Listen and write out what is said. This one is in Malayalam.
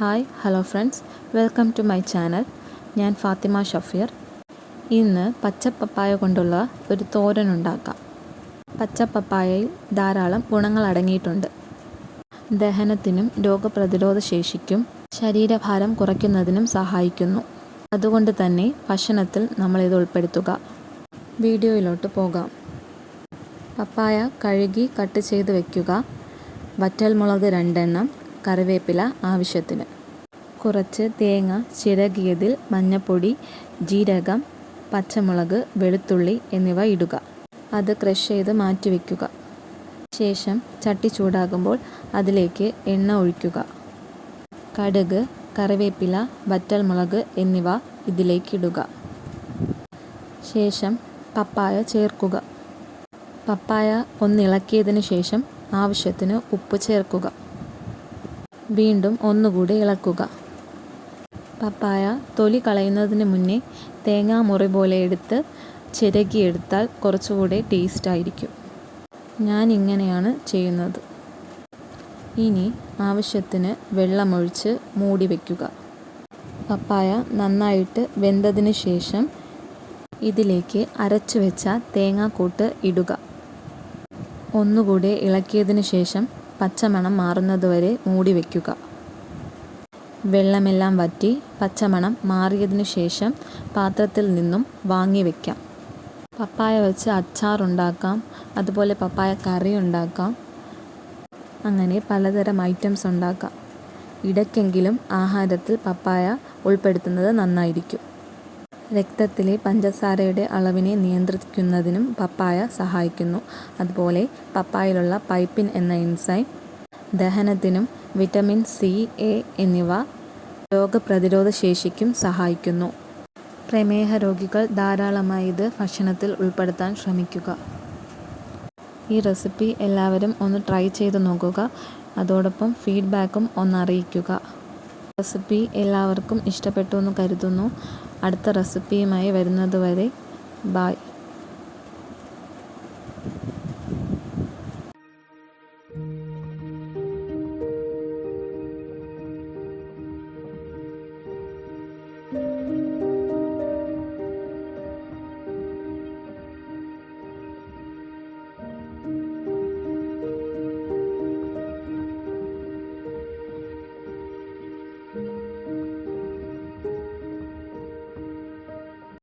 Hi hello friends, welcome to my channel. ഞാൻ ഫാത്തിമ ഷഫീർ. ഇന്ന് പച്ചപ്പപ്പായ കൊണ്ടുള്ള ഒരു തോരൻ ഉണ്ടാക്കാം. പച്ചപ്പപ്പായയിൽ ധാരാളം ഗുണങ്ങൾ അടങ്ങിയിട്ടുണ്ട്. ദഹനത്തിനും രോഗപ്രതിരോധ ശേഷിക്കും ശരീരഭാരം കുറയ്ക്കുന്നതിനും സഹായിക്കുന്നു. അതുകൊണ്ട് തന്നെ ഭക്ഷണത്തിൽ നമ്മളിത് ഉൾപ്പെടുത്തുക. വീഡിയോയിലോട്ട് പോകാം. പപ്പായ കഴുകി കട്ട് ചെയ്ത് വയ്ക്കുക. വറ്റൽമുളക് 2 എണ്ണം, കറിവേപ്പില ആവശ്യത്തിന്, കുറച്ച് തേങ്ങ ചിരകിയതിൽ മഞ്ഞൾപ്പൊടി, ജീരകം, പച്ചമുളക്, വെളുത്തുള്ളി എന്നിവ ഇടുക. അത് ക്രഷ് ചെയ്ത് മാറ്റിവെക്കുക. ശേഷം ചട്ടി ചൂടാകുമ്പോൾ അതിലേക്ക് എണ്ണ ഒഴിക്കുക. കടുക്, കറിവേപ്പില, വറ്റൽമുളക് എന്നിവ ഇതിലേക്കിടുക. ശേഷം പപ്പായ ചേർക്കുക. പപ്പായ ഒന്നിളക്കിയതിന് ശേഷം ആവശ്യത്തിന് ഉപ്പ് ചേർക്കുക. വീണ്ടും ഒന്നുകൂടി ഇളക്കുക. പപ്പായ തൊലി കളയുന്നതിന് മുന്നേ തേങ്ങാമുറി പോലെ എടുത്ത് ചിരകിയെടുത്താൽ കുറച്ചുകൂടി ടേസ്റ്റായിരിക്കും. ഞാൻ ഇങ്ങനെയാണ് ചെയ്യുന്നത്. ഇനി ആവശ്യത്തിന് വെള്ളമൊഴിച്ച് മൂടി വയ്ക്കുക. പപ്പായ നന്നായിട്ട് വെന്തതിന് ശേഷം ഇതിലേക്ക് അരച്ചു വെച്ച തേങ്ങാക്കൂട്ട് ഇടുക. ഒന്നുകൂടി ഇളക്കിയതിന് ശേഷം പച്ചമണം മാറുന്നതുവരെ മൂടി വയ്ക്കുക. വെള്ളമെല്ലാം വറ്റി പച്ചമണം മാറിയതിനു ശേഷം പാത്രത്തിൽ നിന്നും വാങ്ങി വയ്ക്കാം. പപ്പായ വെച്ച് അച്ചാറുണ്ടാക്കാം, അതുപോലെ പപ്പായ കറി ഉണ്ടാക്കാം. അങ്ങനെ പലതരം ഐറ്റംസ് ഉണ്ടാക്കാം. ഇടയ്ക്കെങ്കിലും ആഹാരത്തിൽ പപ്പായ ഉൾപ്പെടുത്തുന്നത് നന്നായിരിക്കും. രക്തത്തിലെ പഞ്ചസാരയുടെ അളവിനെ നിയന്ത്രിക്കുന്നതിനും പപ്പായ സഹായിക്കുന്നു. അതുപോലെ പപ്പായയിലുള്ള പൈപ്പിൻ എന്ന എൻസൈം ദഹനത്തിനും വിറ്റമിൻ സി, എ എന്നിവ രോഗപ്രതിരോധ ശേഷിക്കും സഹായിക്കുന്നു. പ്രമേഹ രോഗികൾ ധാരാളമായി ഇത് ഭക്ഷണത്തിൽ ഉൾപ്പെടുത്താൻ ശ്രമിക്കുക. ഈ റെസിപ്പി എല്ലാവരും ഒന്ന് ട്രൈ ചെയ്ത് നോക്കുക. അതോടൊപ്പം ഫീഡ്ബാക്കും ഒന്ന് അറിയിക്കുക. റെസിപ്പി എല്ലാവർക്കും ഇഷ്ടപ്പെട്ടു എന്ന് കരുതുന്നു. അടുത്ത റെസിപ്പിയുമായി വരുന്നതുവരെ ബൈ.